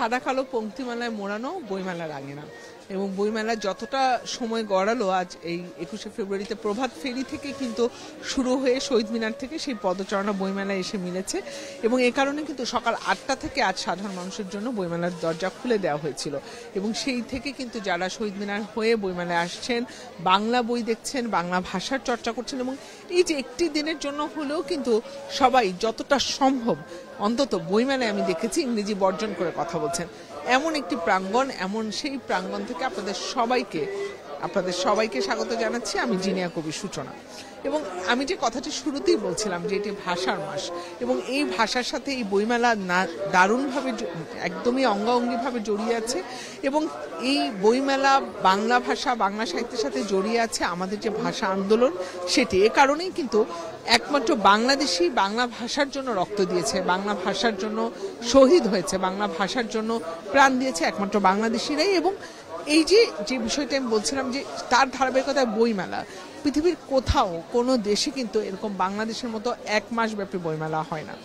সাদা কালো পংক্তিমালায় মোড়ানো বইমেলার আঙিনা এবং বইমেলা যতটা সময় গড়ালো আজ এই 21শে ফেব্রুয়ারিতে প্রভাত ফেরি থেকে কিন্তু শুরু হয়ে শহীদ মিনার থেকে সেই পদচারণা বইমেলায় এসে মিলেছে এবং এই কারণে কিন্তু সকাল 8টা থেকে আজ সাধারণ মানুষের জন্য বইমেলার দরজা খুলে দেওয়া হয়েছিল এবং সেই থেকে কিন্তু যারা শহীদ মিনার হয়ে বইমেলায় আসছেন, বাংলা বই দেখছেন, বাংলা ভাষার চর্চা করছেন এবং এই যে একটি দিনের জন্য হলেও কিন্তু সবাই যতটা সম্ভব অন্তত বইমেলায় আমি দেখেছি ইংরেজি বর্জন করে কথা বলছেন। এমন একটি প্রাঙ্গণ, এমন সেই প্রাঙ্গণ থেকে আপনাদের সবাইকে স্বাগত জানাচ্ছি। আমি জিনিয়া কবি সূচনা এবং আমি যে কথাটি শুরুতেই বলছিলাম যে এটি ভাষার মাস এবং এই ভাষার সাথে এই বইমেলা দারুণভাবে একদমই অঙ্গাঙ্গিভাবে জড়িয়ে আছে এবং এই বইমেলা বাংলা ভাষা বাংলা সাহিত্যের সাথে জড়িয়ে আছে আমাদের যে ভাষা আন্দোলন সেটি। এ কারণেই কিন্তু একমাত্র বাংলাদেশি বাংলা ভাষার জন্য রক্ত দিয়েছে, বাংলা ভাষার জন্য শহীদ হয়েছে, বাংলা ভাষার জন্য প্রাণ দিয়েছে একমাত্র বাংলাদেশিরাই। এবং এই যে বিষয়টা আমি বলছিলাম যে তার ধারাবাহিকতায় বইমেলা পৃথিবীর কোথাও কোনো দেশে কিন্তু এরকম বাংলাদেশের মতো 1 মাস ব্যাপী বইমেলা হয় না।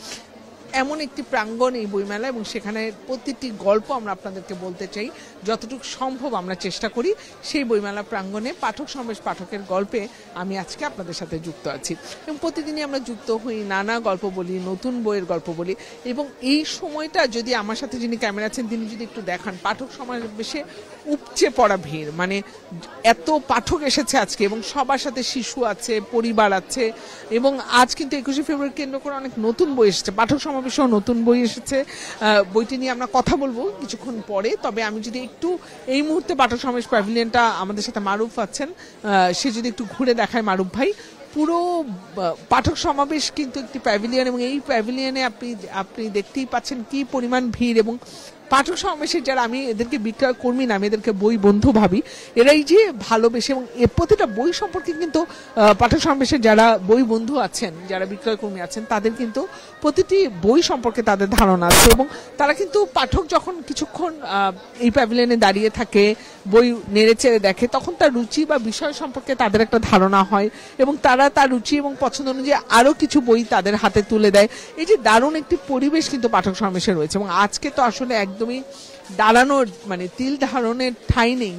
এমন একটি প্রাঙ্গণ এই বইমেলা এবং সেখানে প্রতিটি গল্প আমরা আপনাদেরকে বলতে চাই, যতটুকু সম্ভব আমরা চেষ্টা করি। সেই বইমেলা প্রাঙ্গণে পাঠক সমাবেশ পাঠকের গল্পে আমি আজকে আপনাদের সাথে যুক্ত আছি এবং প্রতিদিনই আমরা যুক্ত হই, নানা গল্প বলি, নতুন বইয়ের গল্প বলি এবং এই সময়টা যদি আমার সাথে যিনি ক্যামেরা আছেন তিনি যদি একটু দেখান, পাঠক সমাবেশে উপচে পড়া ভিড়, মানে এত পাঠক এসেছে আজকে এবং সবার সাথে শিশু আছে, পরিবার আছে এবং আজ কিন্তু 21শে ফেব্রুয়ারি কেন্দ্র করে অনেক নতুন বই এসেছে, পাঠক সমাবেশেও নতুন বই এসেছে। বইটি নিয়ে আমরা কথা বলবো কিছুক্ষণ পরে। তবে আমি যদি একটু এই মুহূর্তে পাঠক সমাবেশ প্যাভিলিয়নটা, আমাদের সাথে মারুফ আছেন, সে যদি একটু ঘুরে দেখায় মারুফ ভাই। পুরো পাঠক সমাবেশ কিন্তু একটি প্যাভিলিয়ন এবং এই প্যাভিলিয়নে আপনি দেখতেই পাচ্ছেন কি পরিমাণ ভিড় এবং পাঠক সমাবেশের যারা, আমি এদেরকে বিক্রয় কর্মী না, আমি এদেরকে বই বন্ধু ভাবি, এরাই যে ভালোবেসে এবং প্রতিটা বই সম্পর্কে কিন্তু পাঠক সমাবেশের যারা বই বন্ধু আছেন, যারা বিক্রয় কর্মী আছেন, তাদের কিন্তু প্রতিটি বই সম্পর্কে তাদের ধারণা আছে এবং তারা কিন্তু পাঠক যখন কিছুক্ষণ এই প্যাভিলিয়নে দাঁড়িয়ে থাকে, বই নেড়ে চেড়ে দেখে, তখন তার রুচি বা বিষয় সম্পর্কে তাদের একটা ধারণা হয় এবং তারা তার রুচি এবং পছন্দ অনুযায়ী আরও কিছু বই তাদের হাতে তুলে দেয়। এই যে দারুণ একটি পরিবেশ কিন্তু পাঠক সমাবেশে রয়েছে এবং আজকে তো আসলে একদমই দাঁড়ানোর মানে তিল ধারণের ঠাঁই নেই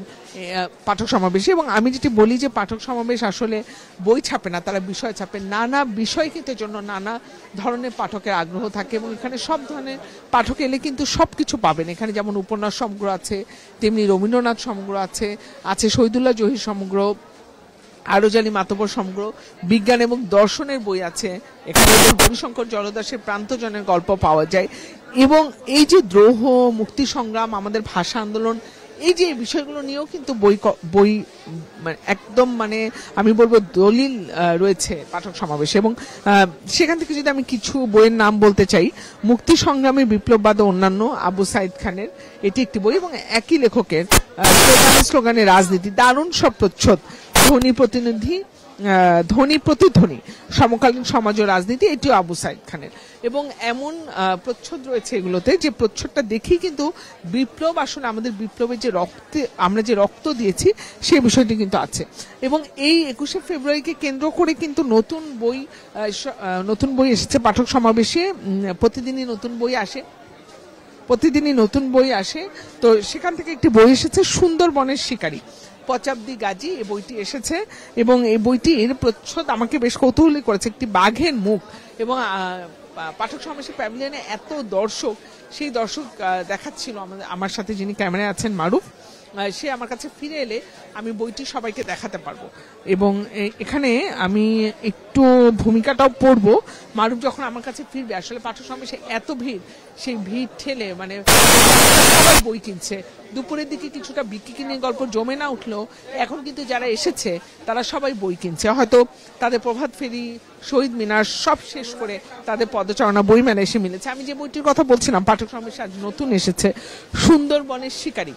পাঠক সমাবেশে। এবং আমি যেটি বলি যে পাঠক সমাবেশ আসলে বই ছাপে না, তারা বিষয় ছাপে, নানা বিষয় কিন্তু জন্য নানা ধরনের পাঠকের আগ্রহ থাকে এবং এখানে সব ধরনের পাঠক এলে কিন্তু সব কিছু পাবেন। এখানে যেমন উপন্যাস সমগ্র আছে, তেমনি রবীন্দ্রনাথ সমগ্র আছে শহীদুল্লাহ জহির সমগ্র, আরজালি মাতবর সমগ্র, বিজ্ঞান এবং দর্শনের বই আছে। এখানে রবিশঙ্কর জলদাসের প্রান্তজনের গল্প পাওয়া যায় এবং এই যে দ্রোহ, মুক্তি সংগ্রাম, আমাদের ভাষা আন্দোলন, এই যে বিষয়গুলো নিয়েও কিন্তু বই একদম মানে আমি বলবো দলিল রয়েছে পাঠক সমাবেশে। এবং সেখান থেকে যদি আমি কিছু বইয়ের নাম বলতে চাই, মুক্তি সংগ্রামী বিপ্লববাদ ও অন্যান্য, আবু সাইদ খানের, এটি একটি বই এবং একই লেখকের স্লোগানের রাজনীতি, দারুণ সব প্রচ্ছদ, ধ্বনি প্রতিধ্বনি, সমকালীন সমাজ ও রাজনীতি, এটিও আবু সাইদ খানের এবং এমন প্রচ্ছদ রয়েছে এগুলোতে যে প্রচ্ছদটা দেখেই কিন্তু বিপ্লব, আসলে আমাদের বিপ্লবের যে আমরা যে রক্ত দিয়েছি সেই বিষয়টি কিন্তু আছে। এবং এই 21শে ফেব্রুয়ারিকে কেন্দ্র করে কিন্তু নতুন বই এসেছে পাঠক সমাবেশে। প্রতিদিনই নতুন বই আসে। তো সেখান থেকে একটি বই এসেছে, সুন্দরবনের শিকারী, পচাব্দি গাজী, এই বইটি এসেছে এবং এই বইটির প্রচ্ছদ আমাকে বেশ কৌতূহলী করেছে। একটি বাঘের মুখ এবং পাঠক সমাবেশের প্যাভিলিয়নে এত দর্শক, সেই দর্শক দেখাচ্ছিল আমার সাথে যিনি ক্যামেরায় আছেন মারুফ, সে আমার কাছে ফিরে এলে আমি বইটি সবাইকে দেখাতে পারবো। এবং এখানে আমি একটু ভূমিকাটাও পড়বো। মারুফ যখন আমার কাছে ফিরবে, আসলে পাঠক সমাবেশে এত ভিড়, সেই ভিড় ঠেলে মানে সবাই বই কিনছে। দুপুরের দিকে কিছুটা বিক্রি কিনে গল্প জমে না উঠলেও এখন কিন্তু যারা এসেছে তারা সবাই বই কিনছে। হয়তো তাদের প্রভাত ফেরি, শহীদ মিনার সব শেষ করে তাদের পদচারণা বইমেলা এসে মিলেছে। আমি যে বইটির কথা বলছিলাম পাঠক সমাবেশে আজ নতুন এসেছে, সুন্দরবনের শিকারী,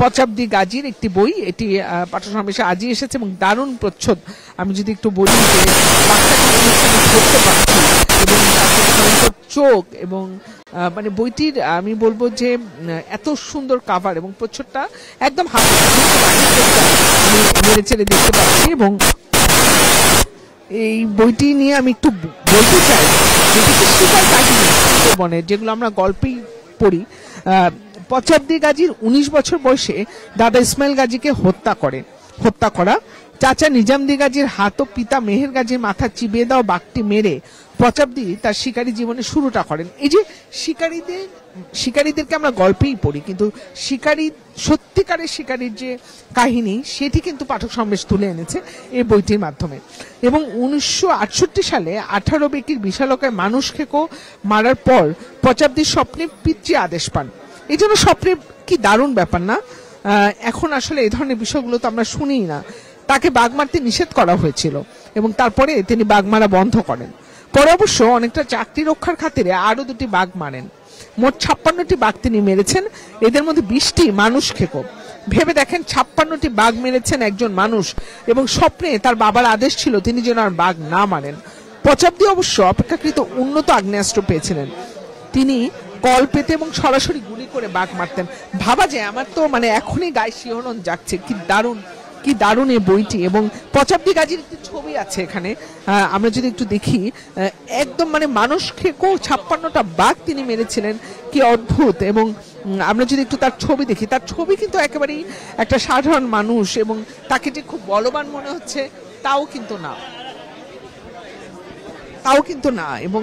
পচাব্দি গাজীর একটি বই, এটি পাঠক সমাবেশে আজই এসেছে এবং দারুণ প্রচ্ছদ। আমি যদি একটু বলি যে ধরতে পারছি এবং চোখ এবং মানে বইটির আমি বলবো যে এত সুন্দর কাভার এবং প্রচ্ছদটা একদম হাতে নেড়ে চেড়ে দেখতে পাচ্ছি। এবং এই বইটি নিয়ে আমি একটু বলতে চাই, যেগুলো আমরা গল্পেই পড়ি, পচাবদি গাজীর 19 বছর বয়সে দাদা ইসমাইল গাজীকে হত্যা করা, চাচা নিজামদি গাজীর হাত ও পিতা মেহের গাজীর মাথা চিবিয়ে দেওয়া বাঘটি মেরে পচাবদি তার শিকারী জীবনের শুরুটা করেন। এই যে শিকারীদেরকে আমরা গল্পেই পড়ি, কিন্তু সত্যিকারের শিকারীর যে কাহিনী সেটি কিন্তু পাঠক সমাবেশ তুলে এনেছে এই বইটির মাধ্যমে। এবং 1968 সালে 18 বেকির বিশালকায় মানুষ খেকো মারার পর পচাবদির স্বপ্নে পিতৃ আদেশ পান। এই জন্য স্বপ্নে কি দারুণ ব্যাপার না? এখন আসলে এই ধরনের বিষয়গুলো তো আমরা শুনিই না। তাকে বাঘ মারতে নিষেধ করা হয়েছিল এবং তারপরে তিনি বাঘ মারা বন্ধ করেন। পরে অবশ্য অনেকটা চাকরি রক্ষার খাতিরে আরো 2টি বাঘ মারেন। মোট 56টি বাঘ তিনি মেরেছেন, এদের মধ্যে 20টি মানুষ খেকো। ভেবে দেখেন, 56টি বাঘ মেরেছেন একজন মানুষ, এবং স্বপ্নে তার বাবার আদেশ ছিল তিনি যেন আর বাঘ না মারেন। পচাবদি অবশ্য অপেক্ষাকৃত উন্নত আগ্নেয়াস্ত্র পেয়েছিলেন। তিনি কল পেতে এবং সরাসরি গুলি করে বাঘ মারতেন। ভাবা যায়, আমার তো মানে এখনই গায়ে শিহরণ জাগছে। কি দারুণ এই বইটি। এবং পচাবদি গাজীর একটি ছবি আছে এখানে, আমরা যদি একটু দেখি, একদম মানে মানুষ খেকো 56টা বাঘ তিনি মেরেছিলেন, কি অদ্ভুত। এবং আমরা যদি একটু তার ছবি দেখি, তার ছবি কিন্তু একেবারেই একটা সাধারণ মানুষ, এবং তাকে যে খুব বলবান মনে হচ্ছে তাও কিন্তু না, এবং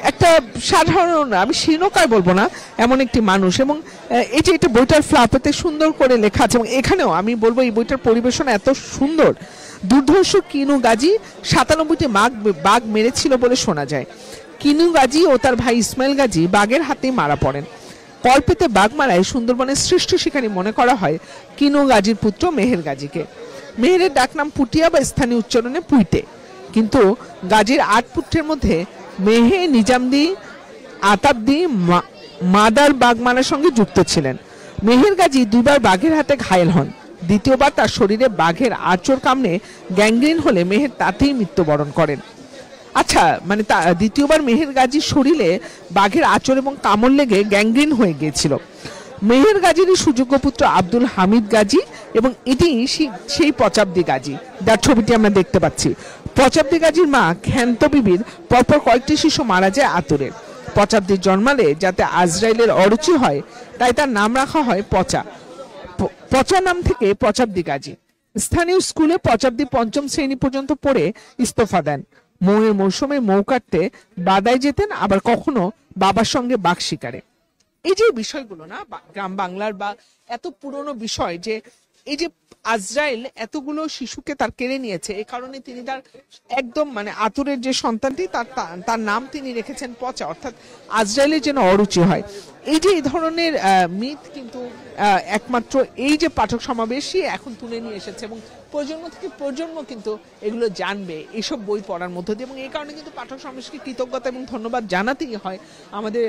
একটা সাধারণ, আমি শীর্ণকায় বলবো না, এমন একটি মানুষ। এবং এটা বইটার ফ্লাপেতে সুন্দর করে লেখা আছে, এবং এখানেও আমি বলবো এই বইটার পরিবেশনা এত সুন্দর। দুর্ধর্ষ কিনু গাজী 97টি বাঘ মেরেছিল বলে শোনা যায়। কিনু গাজী ও তার ভাই ইসমাইল গাজী বাঘের হাতে মারা পড়েন। কল্পেতে বাঘ মারায় সুন্দরবনের শ্রেষ্ঠ শিকারী মনে করা হয় কিনু গাজীর পুত্র মেহের গাজীকে। মেহেরের ডাকনাম পুটিয়া বা স্থানীয় উচ্চারণে পুইটে। কিন্তু গাজীর 8 পুত্রের মধ্যে মেহে নিজামদি, আতাবদি, মাদার বাঘ মারার সঙ্গে যুক্ত ছিলেন। মেহের গাজী 2বার বাঘের হাতে ঘায়েল হন। দ্বিতীয়বার তার শরীরে বাঘের আঁচড় কামড়ে গ্যাংগ্রিন হলে মেহের তাতেই মৃত্যুবরণ করেন। আচ্ছা, মানে দ্বিতীয়বার মেহের গাজীর শরীরে বাঘের আঁচড় এবং কামড় লেগে গ্যাংগ্রিন হয়ে গিয়েছিল। মেহের গাজীর সুযোগ্য পুত্র আব্দুল হামিদ গাজী, এবং এটি সেই পচাবদি গাজী যার ছবিটি আমরা দেখতে পাচ্ছি। পচাবদি গাজীর মা ক্ষান্ত বিবির পরপর কয়েকটি শিশু মারা যায় আতুরে। পচাবদির জন্মালে যাতে আজরাইলের অরুচি হয়, তাই তার নাম রাখা হয় পচা। পচা নাম থেকে পচাবদি গাজী। স্থানীয় স্কুলে পচাবদি 5ম শ্রেণী পর্যন্ত পড়ে ইস্তফা দেন। মৌয়ের মৌসুমে মৌ কাটতে বাদায় যেতেন, আবার কখনো বাবার সঙ্গে বাঘ শিকারে। এই যে বিষয়গুলো না, গ্রাম বাংলার বা এত পুরনো বিষয়, যে এই যে আজরাইল এতগুলো শিশুকে তার কেড়ে নিয়েছে, এই কারণে তিনি তার একদম মানে আতুরের যে সন্তানটি তার নাম তিনি রেখেছেন পচা, অর্থাৎ আজরাইলের যেন অরুচি হয়। এই যে এই ধরনের মিথ কিন্তু একমাত্র এই যে পাঠক সমাবেশই এখন তুলে নিয়ে এসেছে, এবং প্রজন্ম থেকে প্রজন্ম কিন্তু এগুলো জানবে এইসব বই পড়ার মধ্য দিয়ে। এবং এই কারণে কিন্তু পাঠক সমাবেশকে কৃতজ্ঞতা এবং ধন্যবাদ জানাতেই হয়। আমাদের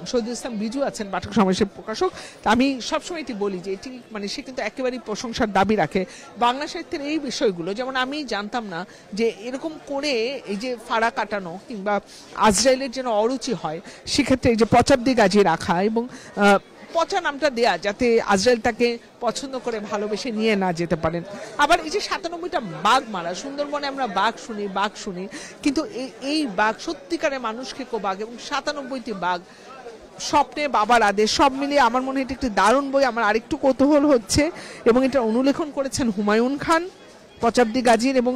শহীদুল ইসলাম বিজু আছেন পাঠক সমাবেশের প্রকাশক, আমি সবসময় এটি বলি যে এটি মানে সে কিন্তু একেবারেই প্রশংসার দাবি রাখে। বাংলা সাহিত্যের এই বিষয়গুলো, যেমন আমি জানতাম না যে এরকম করে এই যে ফাড়া কাটানো কিংবা আজরাইলের যেন অরুচি হয়, সেক্ষেত্রে এই যে পচাবদি গাজী রাখা এবং পচা নামটা দেয়া, যাতে আজরাইল তাকে পছন্দ করে ভালোবেসে নিয়ে না যেতে পারেন। আবার এই যে 97টা বাঘ মারা, সুন্দরবনে আমরা বাঘ শুনি, কিন্তু এই বাঘ সত্যিকারের মানুষ খেকো বাঘ, এবং 97টি বাঘ স্বপ্নে বাবার আদেশ, সব মিলিয়ে আমার মনে হয় এটা একটি দারুণ বই। আমার আরেকটু কৌতূহল হচ্ছে, এবং এটা অনুলেখন করেছেন হুমায়ুন খান পচাবদি গাজীর, এবং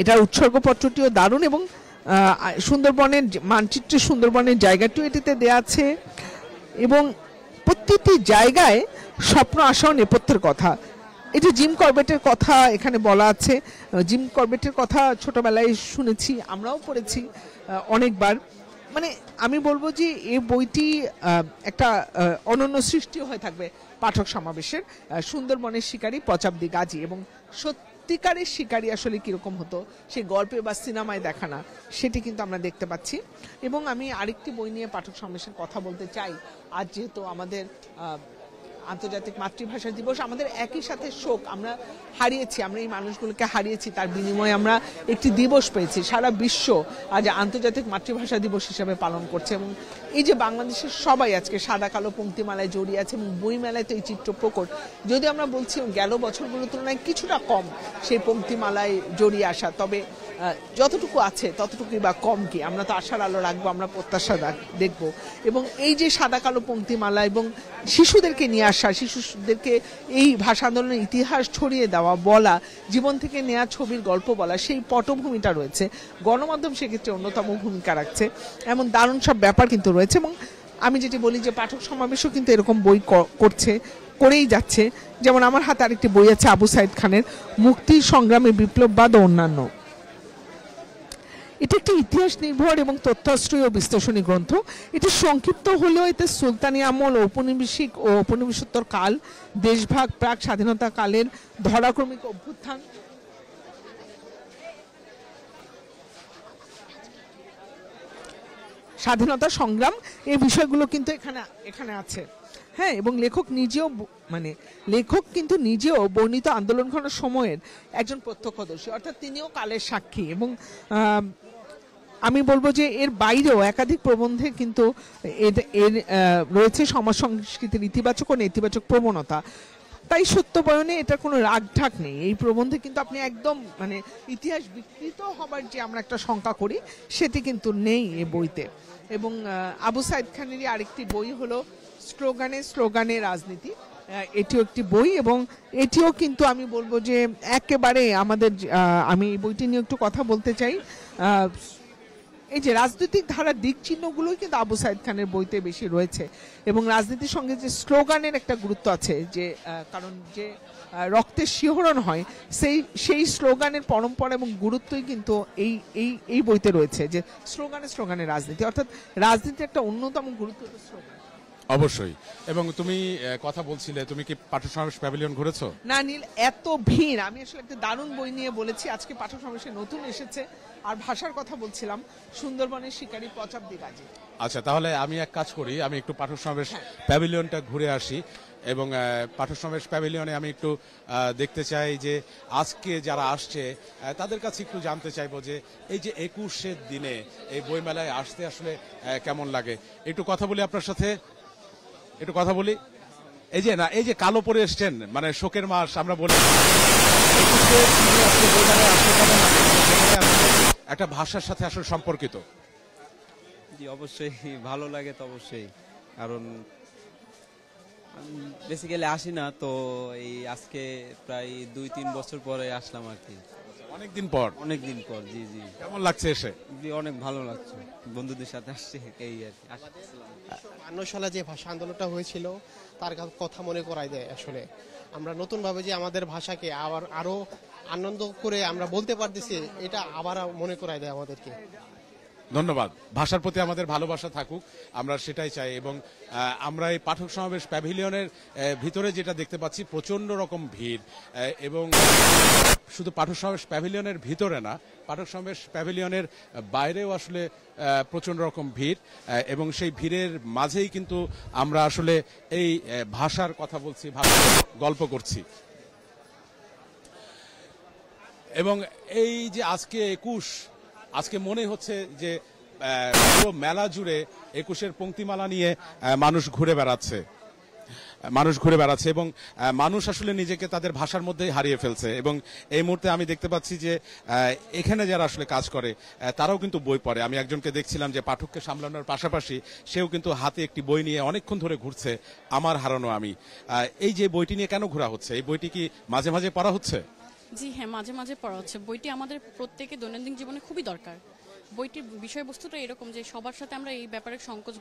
এটার উৎসর্গপত্রটিও দারুণ, এবং সুন্দরবনের মানচিত্রে সুন্দরবনের জায়গাটিও এটিতে দেয়া আছে, এবং প্রত্যেকটি জায়গায় স্বপ্ন আশা ও নেপথ্যের কথা। এটা জিম করবেটের কথা এখানে বলা আছে। জিম করবেটের কথা ছোটবেলায় শুনেছি, আমরাও পড়েছি অনেকবার। মানে আমি বলবো যে এই বইটি একটা অনন্য সৃষ্টি হয়ে থাকবে পাঠক সমাবেশের। সুন্দরবনের শিকারী পচাবদি গাজী, এবং সত্যিকারের শিকারী আসলে কিরকম হতো সেই গল্পে বা সিনেমায় দেখা না, সেটি কিন্তু আমরা দেখতে পাচ্ছি। এবং আমি আরেকটি বই নিয়ে পাঠক সমাবেশের কথা বলতে চাই। আজ যেহেতু আমাদের আন্তর্জাতিক মাতৃভাষা দিবস, আমাদের একই সাথে শোক, আমরা এই মানুষগুলোকে হারিয়েছি, তার বিনিময়ে আমরা একটি দিবস পেয়েছি। সারা বিশ্ব আজ আন্তর্জাতিক মাতৃভাষা দিবস হিসেবে পালন করছে, এবং এই যে বাংলাদেশের সবাই আজকে সাদা কালো পংক্তিমালায় জড়িয়ে আছে, এবং বইমেলায় তো এই চিত্র প্রকট। যদি আমরা বলছি গেল বছরগুলোর তুলনায় কিছুটা কম সেই পংক্তিমালায় জড়িয়ে আসা, তবে যতটুকু আছে ততটুকুই বা কম কি, আমরা তো আশার আলো রাখবো, আমরা প্রত্যাশা দেখব। এবং এই যে সাদা কালো পংক্তিমালা এবং শিশুদেরকে নিয়ে আসা, শিশুদেরকে এই ভাষা আন্দোলনের ইতিহাস ছড়িয়ে দেওয়া, বলা, জীবন থেকে নেওয়া ছবির গল্প বলা, সেই পটভূমিটা রয়েছে। গণমাধ্যম সেক্ষেত্রে অন্যতম ভূমিকা রাখছে, এমন দারুণ সব ব্যাপার কিন্তু রয়েছে। এবং আমি যেটি বলি যে পাঠক সমাবেশও কিন্তু এরকম বই করেই যাচ্ছে। যেমন আমার হাতে আরেকটি বই আছে আবু সাইদ খানের মুক্তি সংগ্রামে বিপ্লববাদ ও অন্যান্য। এটি একটি ইতিহাস নির্ভর এবং তথ্যাশ্রয়ী ও বিশ্লেষণী গ্রন্থ। এটি সংক্ষিপ্ত হলেও এতে সুলতানি আমল, ঔপনিবেশিক ও ঔপনিবেশোত্তর কাল, দেশভাগ, প্রাক স্বাধীনতা কালের ধরাক্রমিক অভ্যুত্থান, স্বাধীনতা সংগ্রাম, এই বিষয়গুলো কিন্তু এখানে আছে। হ্যাঁ, এবং লেখক কিন্তু নিজেও বর্ণিত আন্দোলন ঘটার সময়ের একজন প্রত্যক্ষদর্শী, অর্থাৎ তিনিও কালের সাক্ষী। এবং আমি বলবো যে এর বাইরেও একাধিক প্রবন্ধে কিন্তু এর রয়েছে সমাজ সংস্কৃতির ইতিবাচক ও নেতিবাচক প্রবণতা। তাই সত্য বয়নে এটা কোনো রাগঢাক নেই। এই প্রবন্ধে কিন্তু আপনি একদম ইতিহাস বিকৃত হবার যে আমরা একটা শঙ্কা করি, সেটি কিন্তু নেই এই বইতে। এবং আবু সাইদ খানেরই আরেকটি বই হলো স্লোগানে রাজনীতি, এটিও একটি বই। এবং এটিও কিন্তু আমি বলবো যে একেবারে আমাদের, আমি এই বইটি নিয়ে একটু কথা বলতে চাই। এই যে রাজনৈতিক ধারার দিক চিহ্নগুলোই কিন্তু আবু সাইদ খানের বইতে বেশি রয়েছে। এবং রাজনীতির সঙ্গে যে স্লোগানের একটা গুরুত্ব আছে, যে কারণ যে রক্তের শিহরণ হয়, সেই স্লোগানের পরম্পরা এবং গুরুত্বই কিন্তু এই বইতে রয়েছে, যে স্লোগানে রাজনীতি, অর্থাৎ রাজনীতির একটা অন্যতম গুরুত্ব স্লোগান। অবশ্যই। এবং তুমি কথা বলছিলে, তুমি কি পাঠক সমাবেশ প্যাভিলিয়ন ঘুরেছো? না নীল, এত ভিড়। আমি আসলে একটা দারুণ বই নিয়ে বলেছি, আজকে পাঠক সমাবেশে নতুন এসেছে। আর ভাষার কথা বলছিলাম, সুন্দরবনের শিকারী পচাব্দি বাজি। আচ্ছা, তাহলে আমি এক কাজ করি, আমি একটু পাঠক সমাবেশ প্যাভিলিয়নটা ঘুরে আসি। এবং পাঠক সমাবেশ প্যাভিলিয়নে আমি একটু দেখতে চাই যে আজকে যারা আসছে তাদের কাছে একটু জানতে চাইবো যে এই যে 21 দিনে এই বইমেলায় আসতে আসলে কেমন লাগে। একটু কথা বলি আপনার সাথে, একটু কথা বলি। এই যে কালো পরে এসছেন, শোকের মাস আমরা বলি, একটা ভাষার সাথে আসলে সম্পর্কিত। জি অবশ্যই ভালো লাগে তো, অবশ্যই। কারণ বেসিক্যালি আসি না তো, এই আজকে প্রায় 2-3 বছর পরে আসলাম আর কি। অনেকদিন পর। জি জি। কেমন লাগছে এসে? জি অনেক ভালো লাগছে, বন্ধুদের সাথে আসছি এই আর কি। 52 সালে যে ভাষা আন্দোলনটা হয়েছিল তার কথা মনে করায় দেয়। আসলে আমরা নতুন ভাবে যে আমাদের ভাষাকে আরো আনন্দ করে আমরা বলতে পারতেছি, এটা আবার মনে করায় দেয় আমাদেরকে। ধন্যবাদ। ভাষার প্রতি আমাদের ভালোবাসা থাকুক, আমরা সেটাই চাই। এবং আমরা এই পাঠক সমাবেশ প্যাভিলিয়নের ভিতরে যেটা দেখতে পাচ্ছি, প্রচন্ড রকম ভিড়। এবং শুধু পাঠক সমাবেশ প্যাভিলিয়নের ভিতরে না, পাঠক সমাবেশ প্যাভিলিয়নের বাইরেও আসলে প্রচন্ড রকম ভিড়। এবং সেই ভিড়ের মাঝেই কিন্তু আমরা আসলে এই ভাষার কথা বলছি, ভাষার গল্প করছি। এবং এই যে আজকে 21, আজকে মনে হচ্ছে যে পুরো মেলা জুড়ে 21-এর পংক্তিমালা নিয়ে মানুষ ঘুরে বেড়াচ্ছে এবং মানুষ আসলে নিজেকে তাদের ভাষার মধ্যে হারিয়ে ফেলছে। এবং এই মুহূর্তে আমি দেখতে পাচ্ছি যে এখানে যারা আসলে কাজ করে তারাও কিন্তু বই পড়ে। আমি একজনকে দেখছিলাম যে পাঠককে সামলানোর পাশাপাশি সেও কিন্তু হাতে একটি বই নিয়ে অনেকক্ষণ ধরে ঘুরছে, আমার হারানো আমি। এই যে বইটি নিয়ে কেন ঘোরা হচ্ছে? এই বইটি কি মাঝে মাঝে পড়া হচ্ছে? জি হ্যাঁ, মাঝে মাঝে পড়া হচ্ছে। বইটি আমাদের প্রত্যেকের দৈনন্দিন জীবনে খুবই দরকার। বইটির বিষয়বস্তুটা এরকম যে সবার সাথে আমরা এই ব্যাপারে সংকোচ,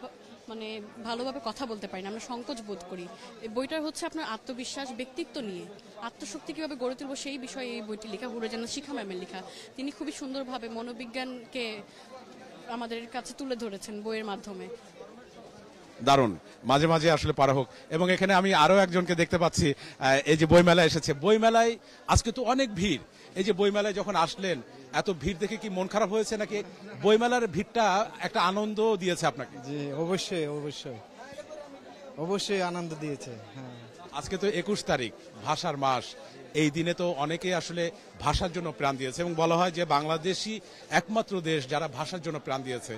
ভালোভাবে কথা বলতে পারি না, আমরা সংকোচ বোধ করি। এই বইটার হচ্ছে আপনার আত্মবিশ্বাস, ব্যক্তিত্ব নিয়ে আত্মশক্তি কিভাবে গড়ে তুলবো সেই বিষয়ে এই বইটি লেখা, হুরজানা শিখা ম্যামের লেখা। তিনি খুবই সুন্দরভাবে মনোবিজ্ঞানকে আমাদের কাছে তুলে ধরেছেন বইয়ের মাধ্যমে। দারুণ, মাঝে মাঝে আসলে পড়া হোক। এবং এখানে আমি আরো একজনকে দেখতে পাচ্ছি, এই যে বইমেলায় এসেছে। বইমেলায় আজকে তো অনেক ভিড়। এই যে বইমেলায় যখন আসলেন, এত ভিড় দেখে কি মন খারাপ হয়েছে, নাকি বইমেলার ভিড়টা একটা আনন্দ দিয়েছে আপনাকে? জি অবশ্যই অবশ্যই অবশ্যই আনন্দ দিয়েছে। হ্যাঁ, আজকে তো 21 তারিখ, ভাষার মাস। এই দিনে তো অনেকে আসলে ভাষার জন্য প্রাণ দিয়েছে এবং বলা হয় যে বাংলাদেশই একমাত্র দেশ যারা ভাষার জন্য প্রাণ দিয়েছে।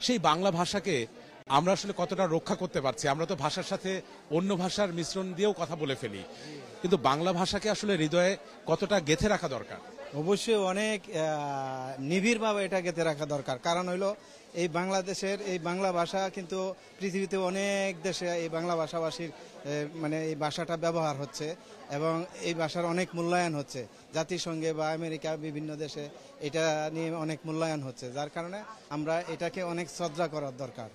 সেই বাংলা ভাষাকে আমরা আসলে কতটা রক্ষা করতে পারছি? আমরা তো ভাষার সাথে অন্য ভাষার মিশ্রণ দিয়েও কথা বলে ফেলি, কিন্তু বাংলা ভাষাকে আসলে হৃদয়ে কতটা গেঁথে রাখা দরকার? অবশ্যই অনেক নিবিড়ভাবে এটা গেঁথে রাখা দরকার। কারণ হইলো এই বাংলাদেশের এই বাংলা ভাষা কিন্তু পৃথিবীতে অনেক দেশে এই বাংলা ভাষাভাষীর মানে এই ভাষাটা ব্যবহার হচ্ছে এবং এই ভাষার অনেক মূল্যায়ন হচ্ছে জাতিসংঘে বা আমেরিকা বিভিন্ন দেশে এটা নিয়ে অনেক মূল্যায়ন হচ্ছে, যার কারণে আমরা এটাকে অনেক শ্রদ্ধা করার দরকার।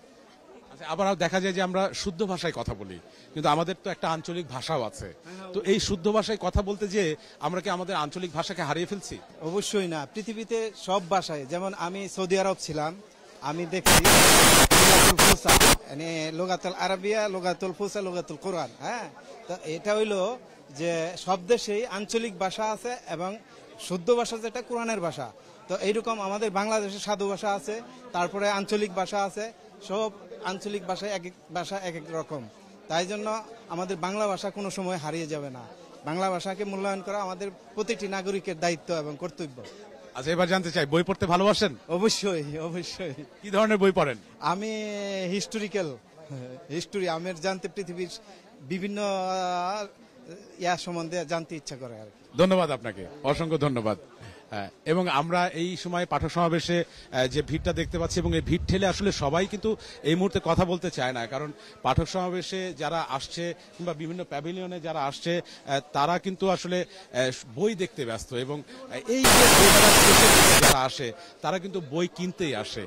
আচ্ছা, আবার দেখা যায় যে আমরা শুদ্ধ ভাষায় কথা বলি, কিন্তু আমাদের তো একটা আঞ্চলিক ভাষাও আছে। তো এই শুদ্ধ ভাষায় কথা বলতে যে আমরা কি আমাদের আঞ্চলিক ভাষাকে হারিয়ে ফেলছি? অবশ্যই না। পৃথিবীতে সব ভাষায়, যেমন আমি সৌদি আরব ছিলাম, আমি দেখছি লোগাতুল আরবিয়া, লোগাতুল ফুসা, লোগাতুল কোরআন। হ্যাঁ, তো এটা হইলো যে সব দেশেই আঞ্চলিক ভাষা আছে এবং শুদ্ধ ভাষা যেটা কোরআনের ভাষা। তো এইরকম আমাদের বাংলাদেশে সাধু ভাষা আছে, তারপরে আঞ্চলিক ভাষা আছে। সব আঞ্চলিক ভাষায় এক এক ভাষা এক এক রকম। তাই জন্য আমাদের বাংলা ভাষা কোনো সময় হারিয়ে যাবে না। বাংলা ভাষাকে মূল্যায়ন করা আমাদের প্রতিটি নাগরিকের দায়িত্ব এবং কর্তব্য। আচ্ছা, এবার জানতে চাই, বই পড়তে ভালোবাসেন? অবশ্যই অবশ্যই। কি ধরনের বই পড়েন? আমি হিস্টোরি আমের জানতে পৃথিবীর বিভিন্ন ইয়া সম্বন্ধে জানতে ইচ্ছা করে আর কি। ধন্যবাদ আপনাকে, অসংখ্য ধন্যবাদ। এবং আমরা এই সময় পাঠক সমাবেশে যে ভিড়টা দেখতে পাচ্ছি, এবং এই ভিড় ঠেলে আসলে সবাই কিন্তু এই মুহূর্তে কথা বলতে চায় না, কারণ পাঠক সমাবেশে যারা আসছে কিংবা বিভিন্ন প্যাভিলিয়নে যারা আসছে তারা কিন্তু আসলে বই দেখতে ব্যস্ত, এবং এই যে যারা আসে তারা কিন্তু বই কিনতেই আসে,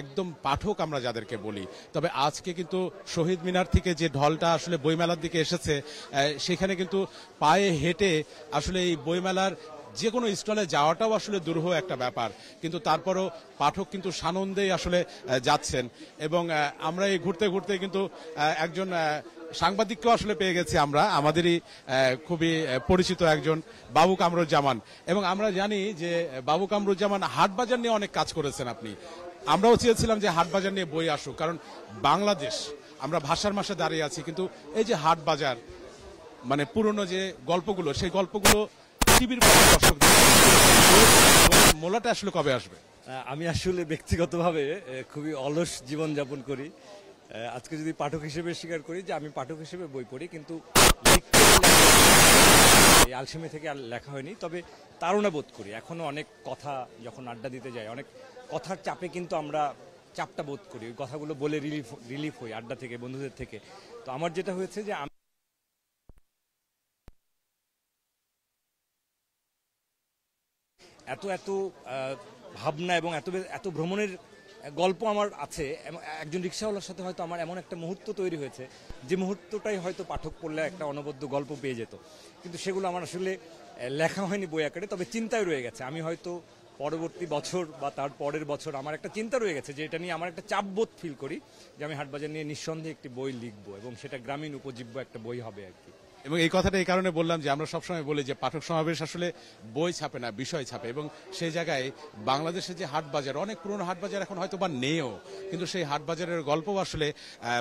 একদম পাঠক আমরা যাদেরকে বলি। তবে আজকে কিন্তু শহীদ মিনার থেকে যে ঢলটা আসলে বইমেলার দিকে এসেছে, সেখানে কিন্তু পায়ে হেঁটে আসলে এই বইমেলার যে কোনো স্টলে যাওয়াটাও আসলে দুরূহ একটা ব্যাপার, কিন্তু তারপরও পাঠক কিন্তু সানন্দেই আসলে যাচ্ছেন। এবং আমরা এই ঘুরতে ঘুরতে কিন্তু একজন সাংবাদিককেও আসলে পেয়ে গেছি আমরা, আমাদেরই খুবই পরিচিত একজন, বাবু কামরুজ্জামান। এবং আমরা জানি যে বাবু কামরুজ্জামান হাটবাজার নিয়ে অনেক কাজ করেছেন আপনি। আমরাও চেয়েছিলাম যে হাটবাজার নিয়ে বই আসুক, কারণ বাংলাদেশ আমরা ভাষার মাসে দাঁড়িয়ে আছি, কিন্তু এই যে হাটবাজার মানে পুরনো যে গল্পগুলো, সেই গল্পগুলো টিভির দর্শক মোলাটা আসলে কবে আসবে? আমি আসলে ব্যক্তিগতভাবে খুবই অলস জীবন যাপন করি। আজকে যদি পাঠক হিসেবে স্বীকার করি যে আমি পাঠক হিসেবে বই পড়ি, কিন্তু আলসেমি থেকে আর লেখা হয়নি। তবে তাড়না বোধ করি, এখনো অনেক কথা যখন আড্ডা দিতে যাই, অনেক কথার চাপে কিন্তু আমরা চাপটা বোধ করি, ওই কথাগুলো বলে রিলিফ হই আড্ডা থেকে, বন্ধুদের থেকে। তো আমার যেটা হয়েছে যে এত এত ভাবনা এবং এত ভ্রমণের গল্প আমার আছে। একজন রিক্সাওয়ালার সাথে হয়তো আমার এমন একটা মুহূর্ত তৈরি হয়েছে, যে মুহূর্তটাই হয়তো পাঠক পড়লে একটা অনবদ্য গল্প পেয়ে যেত, কিন্তু সেগুলো আমার আসলে লেখা হয়নি বই আকারে, তবে চিন্তায় রয়ে গেছে। আমি হয়তো পরবর্তী বছর বা তার পরের বছর আমার একটা চিন্তা রয়ে গেছে, যে এটা নিয়ে আমার একটা চাপবোধ ফিল করি যে আমি হাটবাজার নিয়ে নিঃসন্দেহে একটি বই লিখবো, এবং সেটা গ্রামীণ উপজীব্য একটা বই হবে আর কি। এবং এই কথাটা এই কারণে বললাম যে আমরা সবসময় বলি যে পাঠক সমাবেশ আসলে বই ছাপে না, বিষয় ছাপে। এবং সেই জায়গায় বাংলাদেশের যে হাট বাজার, অনেক পুরনো হাট বাজার এখন হয়তো বা নেও, কিন্তু সেই হাট বাজারের গল্প আসলে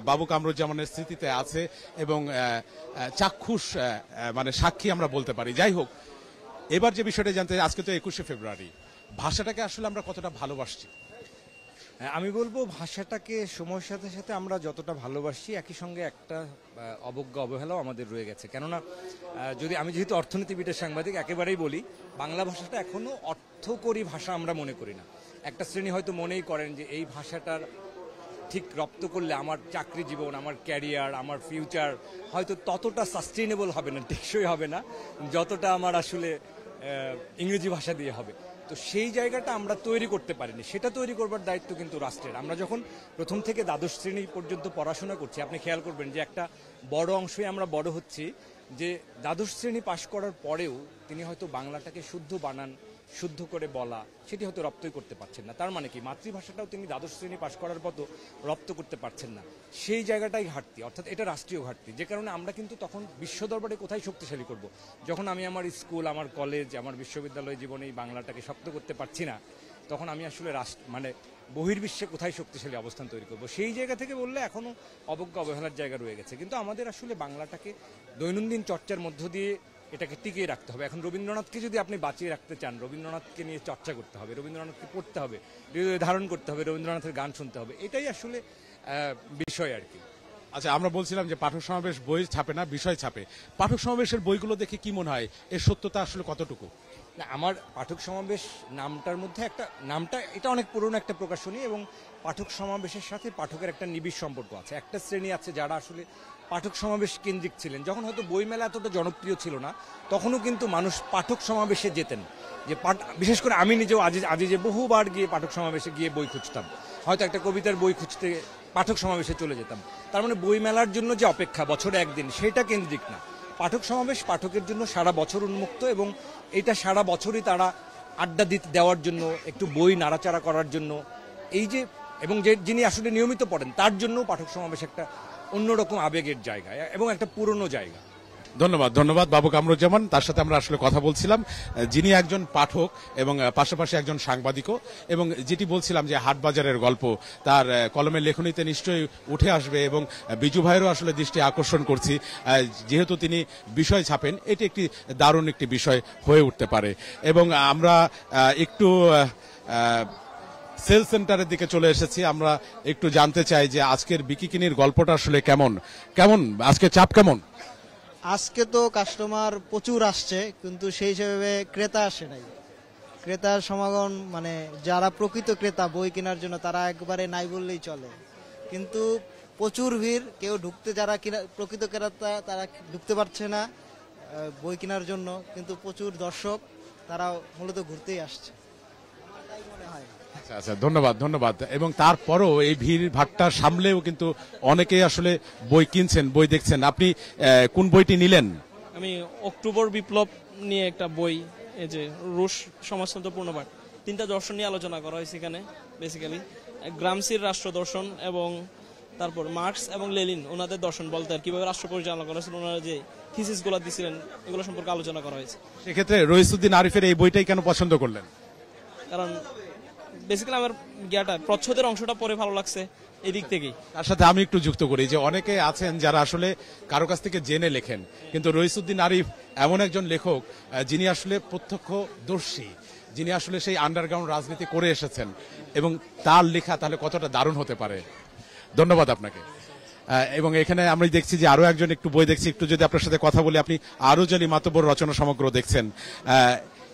বাবু কামরুজ্জামানের স্মৃতিতে আছে, এবং চাক্ষুষ মানে সাক্ষী আমরা বলতে পারি। যাই হোক, এবার যে বিষয়টা জানতে, আজকে তো 21শে ফেব্রুয়ারি, ভাষাটাকে আসলে আমরা কতটা ভালোবাসছি? আমি বলবো ভাষাটাকে সময়ের সাথে সাথে আমরা যতটা ভালোবাসি, একই সঙ্গে একটা অবজ্ঞা অবহেলাও আমাদের রয়ে গেছে। কেননা যদি আমি যেহেতু অর্থনীতিবিদের সাংবাদিক, একেবারেই বলি, বাংলা ভাষাটা এখনো অর্থকরী ভাষা আমরা মনে করি না। একটা শ্রেণী হয়তো মনেই করেন যে এই ভাষাটার ঠিক রপ্ত করলে আমার চাকরি জীবন, আমার ক্যারিয়ার, আমার ফিউচার হয়তো ততটা সাস্টেইনেবল হবে না, টেকসই হবে না, যতটা আমার আসলে ইংরেজি ভাষা দিয়ে হবে। তো সেই জায়গাটা আমরা তৈরি করতে পারিনি, সেটা তৈরি করবার দায়িত্ব কিন্তু রাষ্ট্রের। আমরা যখন প্রথম থেকে দ্বাদশ শ্রেণী পর্যন্ত পড়াশোনা করছি, আপনি খেয়াল করবেন যে একটা বড় অংশই আমরা বড় হচ্ছি যে দ্বাদশ শ্রেণী পাশ করার পরেও তিনি হয়তো বাংলাটাকে শুদ্ধ বানান, শুদ্ধ করে বলা, সেটি হয়তো রপ্তই করতে পারছেন না। তার মানে কি, মাতৃভাষাটাও তিনি দ্বাদশ শ্রেণী পাশ করার মতো রপ্ত করতে পারছেন না। সেই জায়গাটাই ঘাটতি, অর্থাৎ এটা রাষ্ট্রীয় ঘাটতি, যে কারণে আমরা কিন্তু তখন বিশ্ব দরবারে কোথায় শক্তিশালী করব? যখন আমি আমার স্কুল, আমার কলেজ, আমার বিশ্ববিদ্যালয় জীবনে এই বাংলাটাকে শক্ত করতে পারছি না, তখন আমি আসলে মানে বহির্বিশ্বে কোথায় শক্তিশালী অবস্থান তৈরি করব? সেই জায়গা থেকে বললে এখনো অবজ্ঞা অবহেলার জায়গা রয়ে গেছে। কিন্তু আমাদের আসলে বাংলাটাকে দৈনন্দিন চর্চার মধ্য দিয়ে এটাকে টিকিয়ে রাখতে হবে। এখন রবীন্দ্রনাথকে যদি আপনি বাঁচিয়ে রাখতে চান, রবীন্দ্রনাথকে নিয়ে চর্চা করতে হবে, রবীন্দ্রনাথকে পড়তে হবে, হৃদয়ে ধারণ করতে হবে, রবীন্দ্রনাথের গান শুনতে হবে, এটাই আসলে বিষয় আর কি। আচ্ছা, আমরা বলছিলাম যে পাঠক সমাবেশ বই ছাপে না, বিষয় ছাপে। পাঠক সমাবেশের বইগুলো দেখে কি মনে হয়, এর সত্যতা আসলে কতটুকু? না, আমার পাঠক সমাবেশ নামটার মধ্যে একটা নামটা এটা অনেক পুরনো একটা প্রকাশনী, এবং পাঠক সমাবেশের সাথে পাঠকের একটা নিবিড় সম্পর্ক আছে। একটা শ্রেণী আছে যারা আসলে পাঠক সমাবেশ কেন্দ্রিক ছিলেন। যখন হয়তো বইমেলা এতটা জনপ্রিয় ছিল না, তখনও কিন্তু মানুষ পাঠক সমাবেশে যেতেন। যে বিশেষ করে আমি নিজেও আজ যে বহুবার গিয়ে পাঠক সমাবেশে গিয়ে বই খুঁজতাম, হয়তো একটা কবিতার বই খুঁজতে পাঠক সমাবেশে চলে যেতাম। তার মানে বইমেলার জন্য যে অপেক্ষা বছরে একদিন, সেটা কেন্দ্রিক না। পাঠক সমাবেশ পাঠকের জন্য সারা বছর উন্মুক্ত, এবং এটা সারা বছরই তারা আড্ডা দেওয়ার জন্য, একটু বই নাড়াচাড়া করার জন্য, এই যে এবং যিনি আসলে নিয়মিত পড়েন তার জন্য পাঠক সমাবেশ একটা অন্যরকম আবেগের জায়গা এবং একটা পুরনো জায়গা। ধন্যবাদ, ধন্যবাদ বাবু কামরুজ্জামান। তার সাথে আমরা আসলে কথা বলছিলাম, যিনি একজন পাঠক এবং পাশাপাশি একজন সাংবাদিকও, এবং যেটি বলছিলাম যে হাটবাজারের গল্প তার কলমের লেখনীতে নিশ্চয়ই উঠে আসবে, এবং বিজু ভাইয়েরও আসলে দৃষ্টি আকর্ষণ করছি, যেহেতু তিনি বিষয় ছাপেন, এটি একটি দারুণ একটি বিষয় হয়ে উঠতে পারে। এবং আমরা একটু সেল সেন্টারের দিকে চলে এসেছি। আমরা একটু জানতে চাই যে আজকের বিকিকিনির গল্পটা আসলে কেমন কেমন আজকে চাপ কেমন? আজকে তো কাস্টমার প্রচুর আসছে, কিন্তু সেই হিসেবে ক্রেতা আসে নাই। ক্রেতার সমাগম মানে যারা প্রকৃত ক্রেতা বই কেনার জন্য তারা একবারে নাই বললেই চলে, কিন্তু প্রচুর ভিড়। কেউ ঢুকতে, যারা প্রকৃত ক্রেতা তারা ঢুকতে পারছে না বই কেনার জন্য, কিন্তু প্রচুর দর্শক তারা মূলত ঘুরতেই আসছে, তাই মনে হয়। আচ্ছা আচ্ছা, ধন্যবাদ ধন্যবাদ। এবং তারপরও এই ভিড় ভাট্টা সামলেও কিন্তু অনেকেই আসলে বই কিনছেন, বই দেখছেন। আপনি কোন বইটি নিলেন? আমি অক্টোবর বিপ্লব নিয়ে একটা বই, এই যে রুশ সমাজতন্ত্র পূর্ণপাঠ, 3টা দর্শন নিয়ে আলোচনা করা হয়েছে এখানে। বেসিক্যালি গ্রামসির রাষ্ট্র দর্শন, এবং তারপর মার্কস এবং লেনিন ওনাদের দর্শন বলতে আর কিভাবে রাষ্ট্র পরিচালনা করা হয়েছিল, ওনারা যে থিসিস গুলো দিয়েছিলেন এগুলো সম্পর্কে আলোচনা করা হয়েছে। সেক্ষেত্রে রইসুদ্দিন আরিফের এই বইটাই কেন পছন্দ করলেন? কারণ বেসিক্যালি আমার প্রচ্ছদের অংশটা পরে ভালো লাগছে এই দিক থেকেই। তার সাথে আমি একটু যুক্ত করি যে অনেকে আছেন যারা আসলে কারো কাছ থেকে জেনে লেখেন, কিন্তু রইসুদ্দিন আরিফ এমন একজন লেখক যিনি আসলে প্রত্যক্ষদর্শী, যিনি আসলে সেই আন্ডারগ্রাউন্ড রাজনীতি করে এসেছেন, এবং তার লেখা তাহলে কতটা দারুণ হতে পারে। ধন্যবাদ আপনাকে। এবং এখানে আমরা দেখছি যে আরো একজন একটু বই দেখছি, একটু যদি আপনার সাথে কথা বলি। আপনি আরজ আলী মাতব্বর রচনা সমগ্র দেখছেন।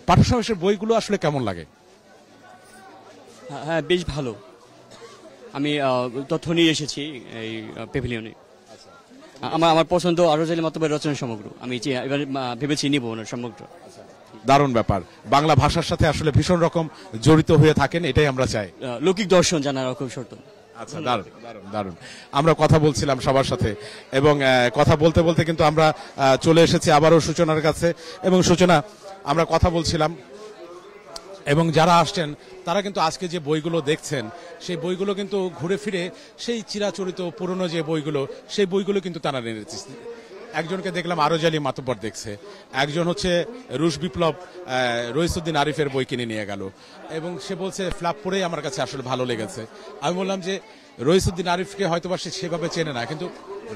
পাঠক সমাবেশের বইগুলো আসলে কেমন লাগে? হ্যাঁ, বেশ ভালো। আমি তথ্য নিয়ে এসেছি এই প্যাভিলিয়নে। আমার পছন্দ আরজ আলী মাতব্বরের রচনা সমগ্র। আমি এবার ভেবেছি নিব ওনার সমগ্র। দারুণ ব্যাপার। বাংলা ভাষার সাথে আসলে ভীষণ রকম জড়িত হয়ে থাকেন, এটাই আমরা চাই। লৌকিক দর্শন জানার খুব শর্ত। আচ্ছা, দারুণ দারুণ দারুণ। আমরা কথা বলছিলাম সবার সাথে, এবং কথা বলতে বলতে কিন্তু আমরা চলে এসেছি আবারও সূচনার কাছে। এবং সূচনা, আমরা কথা বলছিলাম, এবং যারা আসছেন তারা কিন্তু আজকে যে বইগুলো দেখছেন সেই বইগুলো কিন্তু ঘুরে ফিরে সেই চিরাচরিত পুরনো যে বইগুলো, সেই বইগুলো কিন্তু তারা নিয়েছে। একজনকে দেখলাম আরজ আলী মাতব্বর দেখছে, একজন হচ্ছে রুশ বিপ্লব রইসুদ্দিন আরিফের বই কিনে নিয়ে গেল, এবং সে বলছে ফ্লাপ পড়েই আমার কাছে আসলে ভালো লেগেছে। আমি বললাম যে রইসুদ্দিন আরিফকে হয়তোবা সে সেভাবে চেনে না, কিন্তু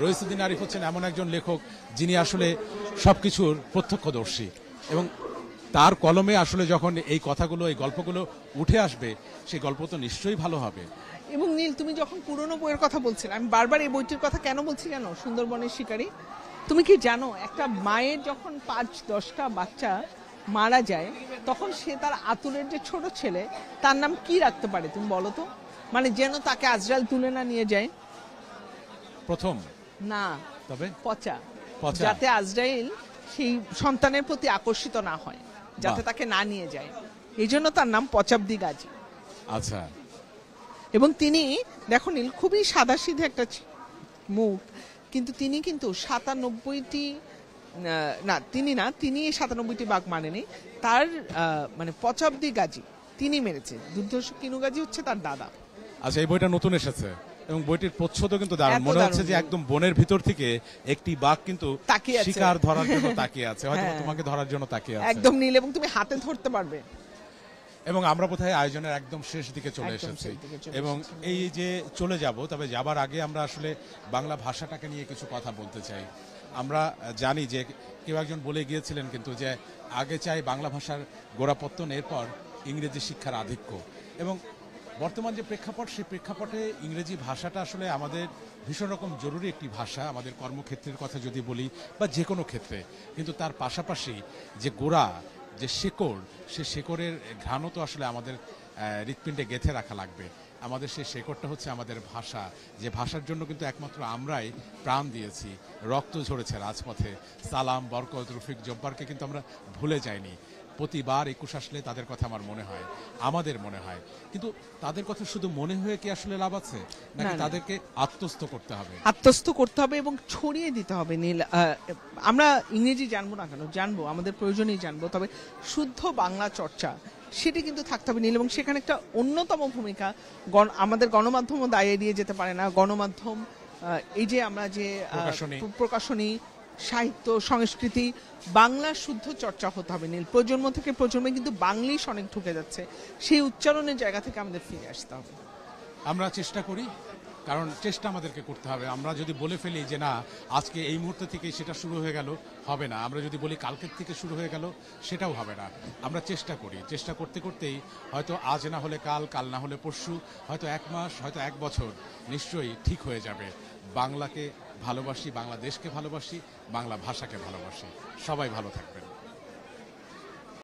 রইসুদ্দিন আরিফ হচ্ছেন এমন একজন লেখক যিনি আসলে সবকিছুর প্রত্যক্ষদর্শী, এবং তার কলমে আসলে যখন এই কথাগুলো, এই গল্পগুলো উঠে আসবে, সেই গল্প তো নিশ্চয়ই ভালো হবে। এবং নীল, তুমি যখন পুরনো বইয়ের কথা বলছিলে, আমি বারবার এই বইটির কথা কেন বলছি জানো? সুন্দরবনের শিকারী। তুমি কি জানো একটা মায়ের যখন 5-10টা বাচ্চা মারা যায়, তখন সে তার আতুরের যে ছোট ছেলে, তার নাম কি রাখতে পারে তুমি বলো তো? মানে যেন তাকে আজরাইল তুলে না নিয়ে যায়। প্রথম না, তবে পচা, পচা। যাতে আজরাইল সেই সন্তানের প্রতি আকর্ষিত না হয়, যাতে তাকে না নিয়ে যায়, এই জন্য তার নাম পচাব্দি গাজী। আচ্ছা। এবং তিনি, দেখো নীল, খুবই সাদাসিধে একটা মুখ, কিন্তু তিনি কিন্তু 97টি না, তিনি 97টি বাঘ মানেনি। তার মানে পচাব্দি গাজী তিনি মেরেছে। দুর্ধর্ষ কিনু গাজী হচ্ছে তার দাদা। আচ্ছা, এই বইটা নতুন এসেছে, এবং বইটির প্রচ্ছদও কিন্তু দারুণ। মনে হচ্ছে যে একদম বনের ভিতর থেকে একটি বাঘ কিন্তু শিকার ধরার জন্য তাকিয়ে আছে, হয়তো তোমাকে ধরার জন্য তাকিয়ে আছে। একদম নীল, এবং তুমি হাতে ধরতে পারবে। এবং আমরা বোধহয় আয়োজনের একদম শেষ দিকে চলে এসেছি, এবং এই যে চলে যাব, তবে যাবার আগে আমরা আসলে বাংলা ভাষাটাকে নিয়ে কিছু কথা বলতে চাই। আমরা জানি যে কেউ একজন বলে গিয়েছিলেন কিন্তু যে আগে চাই বাংলা ভাষার গোড়াপত্তন, এরপর ইংরেজি শিক্ষার আধিক্য। এবং বর্তমান যে প্রেক্ষাপট, সেই প্রেক্ষাপটে ইংরেজি ভাষাটা আসলে আমাদের ভীষণ রকম জরুরি একটি ভাষা, আমাদের কর্মক্ষেত্রের কথা যদি বলি বা যে কোনো ক্ষেত্রে। কিন্তু তার পাশাপাশি যে গোড়া, যে শেকড়, সে শেকড়ের ঘ্রাণও তো আসলে আমাদের হৃৎপিণ্ডে গেঁথে রাখা লাগবে। আমাদের সেই শেকড়টা হচ্ছে আমাদের ভাষা, যে ভাষার জন্য কিন্তু একমাত্র আমরাই প্রাণ দিয়েছি, রক্ত ঝরেছে রাজপথে। সালাম, বরকত, রফিক, জব্বারকে কিন্তু আমরা ভুলে যাইনি। প্রতিবার 21 আসলে তাদের কথা আমার মনে হয়, আমাদের মনে হয়। কিন্তু তাদের কথা শুধু মনে হয়ে কি আসলে লাভ আছে, নাকি না। তাদেরকে আত্মস্থ করতে হবে? আত্মস্থ করতে হবে এবং ছড়িয়ে দিতে হবে নীল। আমরা ইংরেজি জানবো না কেন, জানবো, আমাদের প্রয়োজনেই জানবো, তবে শুদ্ধ বাংলা চর্চা সেটি কিন্তু থাকতে হবে নীল। এবং সেখানে একটা অন্যতম ভূমিকা আমাদের গণমাধ্যমও দায় এড়িয়ে যেতে পারে না। গণমাধ্যম, এই যে আমরা যে প্রকাশনী, সাহিত্য, সংস্কৃতি, বাংলার শুদ্ধ চর্চা হতে হবে নীল। প্রজন্ম থেকে প্রজন্মে কিন্তু বাংলিশ অনেক ঢুকে যাচ্ছে, সেই উচ্চারণের জায়গা থেকে আমাদের ফিরে আসতে হবে। আমরা চেষ্টা করি, কারণ চেষ্টা আমাদেরকে করতে হবে। আমরা যদি বলে ফেলি যে না আজকে এই মুহূর্ত থেকে সেটা শুরু হয়ে গেল, হবে না। আমরা যদি বলি কালকের থেকে শুরু হয়ে গেল, সেটাও হবে না। আমরা চেষ্টা করি, চেষ্টা করতে করতেই হয়তো আজ না হলে কাল, কাল না হলে পরশু, হয়তো 1 মাস, হয়তো 1 বছর নিশ্চয়ই ঠিক হয়ে যাবে। বাংলাকে ভালোবাসি, বাংলাদেশকে ভালোবাসি, বাংলা ভাষাকে ভালোবাসি। সবাই ভালো থাকবেন।